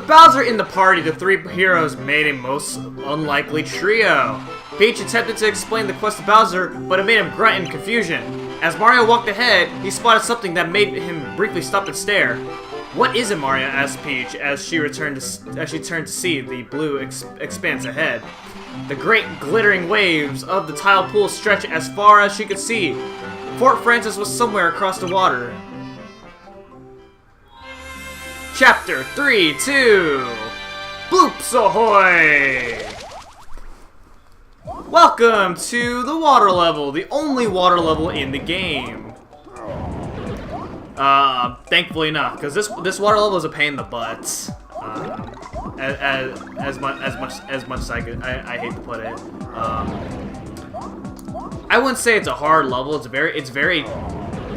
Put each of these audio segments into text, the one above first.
With Bowser in the party, the three heroes made a most unlikely trio. Peach attempted to explain the quest to Bowser, but it made him grunt in confusion. As Mario walked ahead, he spotted something that made him briefly stop and stare. "What is it, Mario?" asked Peach as she turned to see the blue expanse ahead. The great glittering waves of the tile pool stretched as far as she could see. Fort Francis was somewhere across the water. Chapter 3-2 Bloops Ahoy! Welcome to the water level, the only water level in the game. Thankfully not, because this water level is a pain in the butt. As much as I hate to put it. I wouldn't say it's a hard level.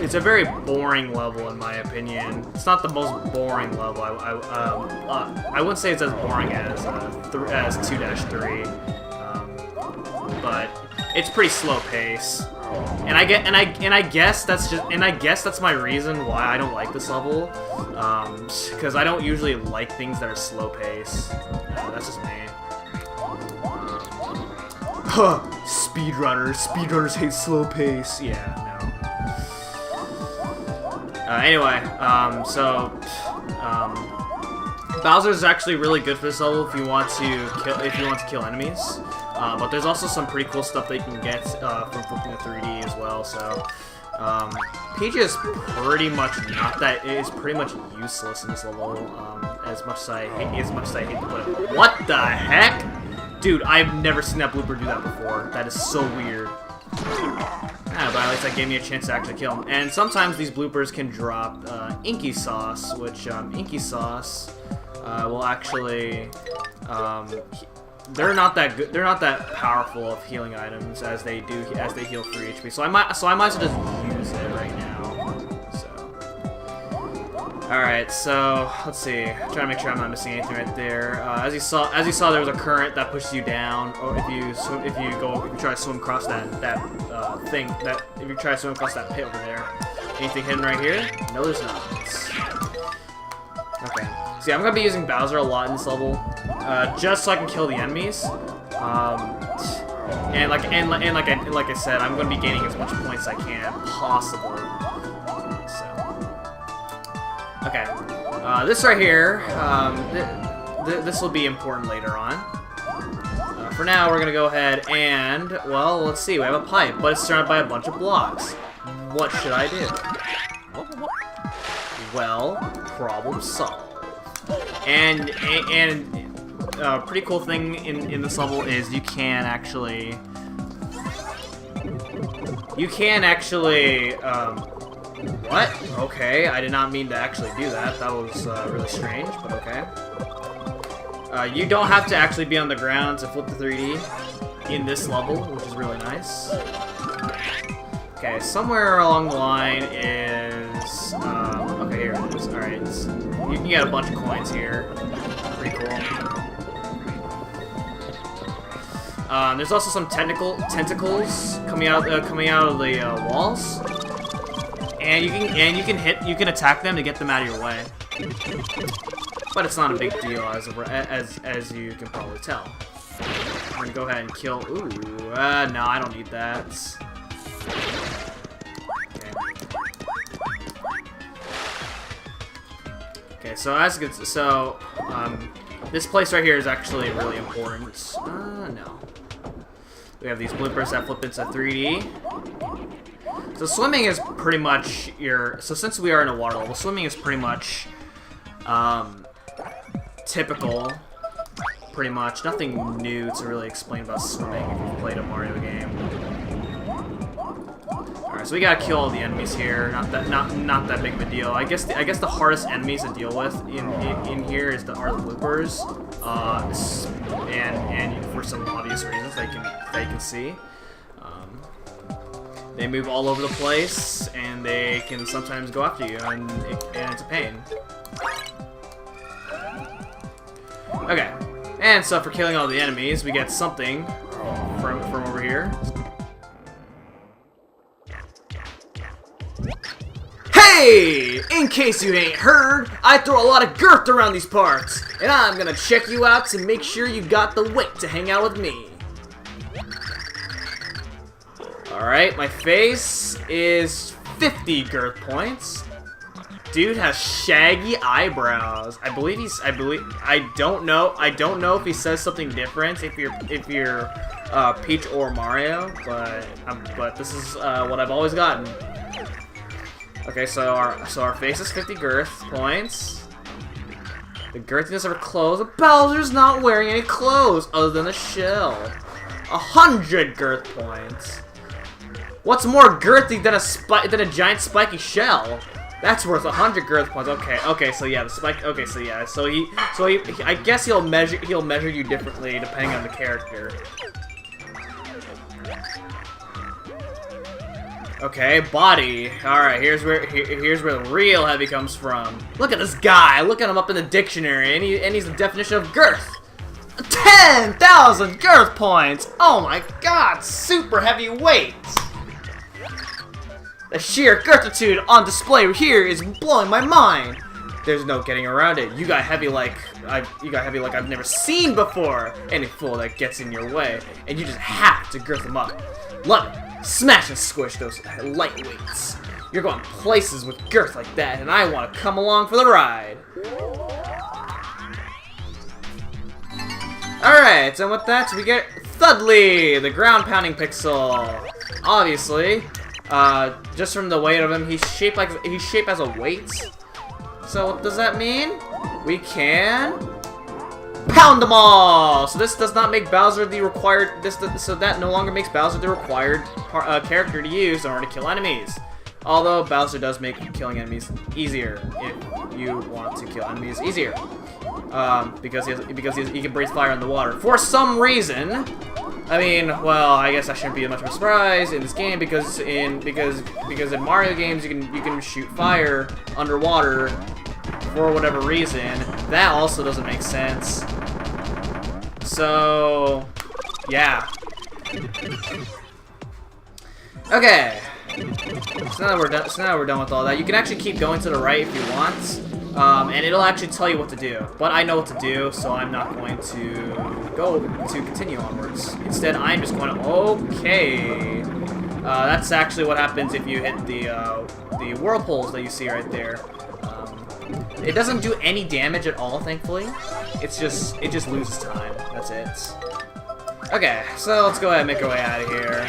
It's a very boring level in my opinion. It's not the most boring level. I wouldn't say it's as boring as 2-3, but it's pretty slow pace. And I guess that's my reason why I don't like this level, because I don't usually like things that are slow pace. That's just me. Speedrunners hate slow pace. Yeah, no. Anyway, Bowser is actually really good for this level if you want to kill enemies. But there's also some pretty cool stuff that you can get from flipping the 3D as well. So Peach is pretty much pretty much useless in this level. As much as I hate to put it. What the heck? Dude, I've never seen that blooper do that before. That is so weird. But at least that gave me a chance to actually kill him. And sometimes these bloopers can drop Inky Sauce, which Inky Sauce will actually they're not that good. They're not that powerful of healing items as they heal 3 HP. So I might as well just use it right now. Alright, so let's see. Trying to make sure I'm not missing anything right there. As you saw, there was a current that pushes you down. Or if you try to swim across that pit over there. Anything hidden right here? No, there's not. Okay. See, I'm gonna be using Bowser a lot in this level, just so I can kill the enemies. And like I said, I'm gonna be gaining as much points as I can possible. Okay, this right here, this will be important later on. For now, we're gonna go ahead and, well, let's see, we have a pipe, but it's surrounded by a bunch of blocks. What should I do? Well, problem solved. And a pretty cool thing in this level is you can actually, what? Okay, I did not mean to actually do that. That was really strange, but okay. You don't have to actually be on the ground to flip the 3D in this level, which is really nice. Okay, somewhere along the line is... okay, here it is. Alright, you can get a bunch of coins here. Pretty cool. There's also some tentacles coming out of the walls. And you can attack them to get them out of your way, but it's not a big deal as you can probably tell. I'm gonna go ahead and kill. Ooh, no, I don't need that. Okay, so this place right here is actually really important. No, we have these bloopers that flip into 3D. So swimming is pretty much so since we are in a water level, swimming is pretty much typical, pretty much. Nothing new to really explain about swimming if you've played a Mario game. Alright, so we gotta kill all the enemies here. Not that big of a deal. I guess the hardest enemies to deal with in here are the bloopers. And for some obvious reasons that you can see. They move all over the place, and they can sometimes go after you, and it's a pain. Okay, and so for killing all the enemies, we get something from over here. Hey! Hey! In case you ain't heard, I throw a lot of girth around these parts, and I'm gonna check you out to make sure you got the weight to hang out with me. Alright, my face is 50 girth points. Dude has shaggy eyebrows. I don't know if he says something different if you're Peach or Mario, but this is what I've always gotten. Okay, so our face is 50 girth points. The girthiness of her clothes. Bowser's not wearing any clothes other than a shell. 100 girth points. What's more girthy than a giant spiky shell? That's worth 100 girth points. Okay, so yeah, the spike. Okay, so yeah, so he I guess he'll measure you differently depending on the character. Okay, body. All right, here's where the real heavy comes from. Look at this guy. Look at him up in the dictionary, and he's the definition of girth. 10,000 girth points. Oh my God, super heavy weight. The sheer girthitude on display here is blowing my mind. There's no getting around it. You got heavy like I've never seen before. Any fool that gets in your way, and you just have to girth them up. Love it. Smash and squish those lightweights. You're going places with girth like that, and I want to come along for the ride. Alright, and with that, we get Thudley, the ground-pounding pixel. Obviously, just from the weight of him, he's shaped as a weight. So what does that mean? We can pound them all! So this does not make Bowser the required... So that no longer makes Bowser the required character to use in order to kill enemies. Although Bowser does make killing enemies easier if you want to kill enemies easier. Because he can breathe fire in the water. For some reason... I mean, well, I guess that shouldn't be much of a surprise in this game because in Mario games you can shoot fire underwater for whatever reason. That also doesn't make sense. So, yeah. Okay. So now we're done with all that. You can actually keep going to the right if you want, and it'll actually tell you what to do. But I know what to do, so I'm not going to go to continue onwards. Instead, I'm just going to okay. That's actually what happens if you hit the whirlpools that you see right there. It doesn't do any damage at all, thankfully. It just loses time. That's it. Okay, so let's go ahead and make our way out of here.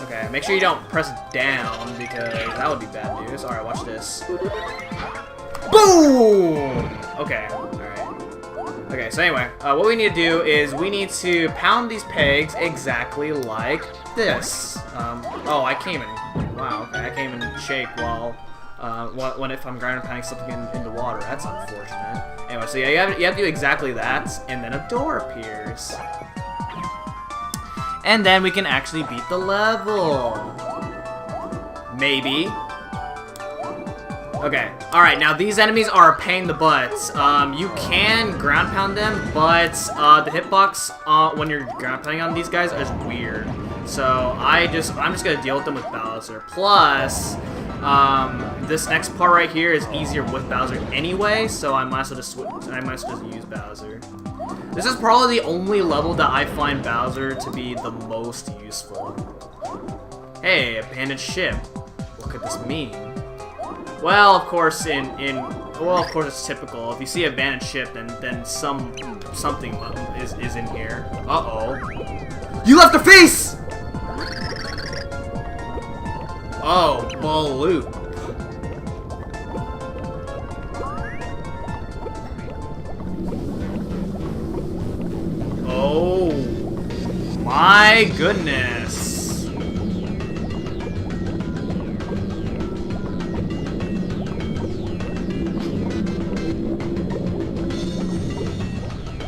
Okay, make sure you don't press down because that would be bad news. Alright, watch this. Boom! Okay, alright. Okay, so anyway, what we need to do is we need to pound these pegs exactly like this. Oh, I came in. Wow, okay, I came in shake while... if I'm ground pounding something into water. That's unfortunate. Anyway, so yeah, you have to do exactly that, and then a door appears. And then we can actually beat the level. Maybe. Okay, alright, now these enemies are a pain in the butt. You can ground pound them, but the hitbox when you're ground pounding on these guys is weird. So I'm just gonna deal with them with Bowser. Plus, this next part right here is easier with Bowser anyway, so I might as well just use Bowser. This is probably the only level that I find Bowser to be the most useful. Hey, abandoned ship. What could this mean? Well, of course, of course it's typical. If you see abandoned ship, then something is in here. Uh-oh. You left the face! Oh, balloon. Oh my goodness.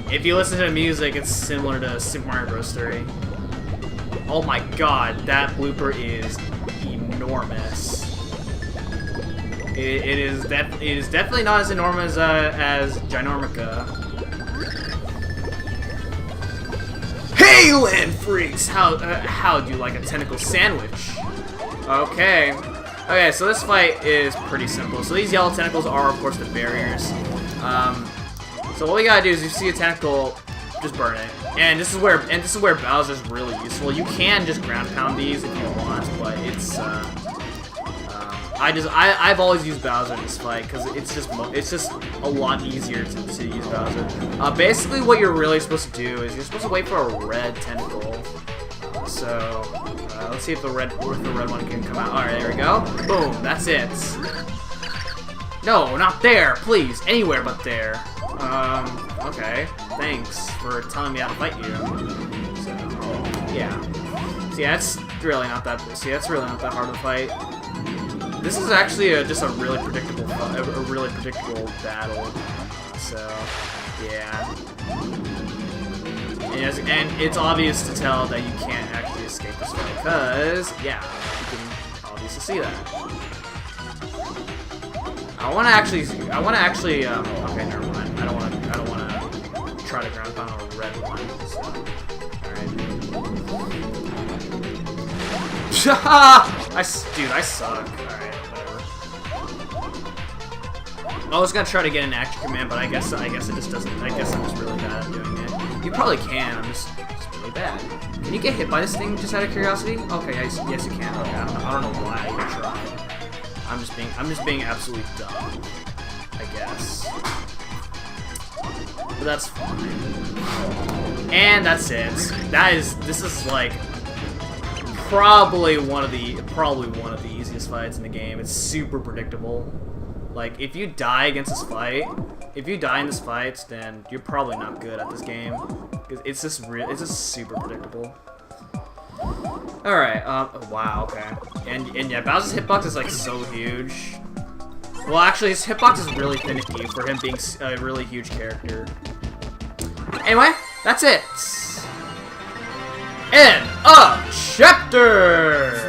If you listen to the music, it's similar to Super Mario Bros. 3. Oh my god, that blooper is enormous. It is definitely not as enormous as Ginormica. Hey, land freaks! How do you like a tentacle sandwich? Okay. Okay, so this fight is pretty simple. So these yellow tentacles are, of course, the barriers. So what we gotta do is, you see a tentacle, just burn it. And this is where Bowser's really useful. You can just ground pound these if you want, but it's I've always used Bowser in this fight because it's just a lot easier to use Bowser. Basically, what you're really supposed to do is you're supposed to wait for a red tentacle. So let's see if the red one can come out. All right, there we go. Boom, that's it. No, not there, please. Anywhere but there. Okay. Thanks for telling me how to fight you. So, yeah. See, that's really not that. See, that's really not that hard to fight. This is actually just a really predictable battle. So, yeah. And it's obvious to tell that you can't actually escape this fight, because, yeah, you can obviously see that. I want to actually, okay, never mind. I don't want to try to ground pound a red one, so, alright. Dude, I suck. Alright, whatever. I was gonna try to get an action command, but I guess it just doesn't, I guess I'm just really bad at doing it. You probably can, I'm just really bad. Can you get hit by this thing, just out of curiosity? Okay, yes you can. Okay, I don't know why I even tried. I'm just being absolutely dumb, I guess. But that's fine. And that's it. This is like probably one of the easiest fights in the game. It's super predictable. Like, if you die against this fight, if you die in this fight, then you're probably not good at this game. Cause it's just super predictable. Alright, wow, okay. And yeah, Bowser's hitbox is like so huge. Well, actually, his hitbox is really finicky for him being a really huge character. Anyway, that's it. End of chapter!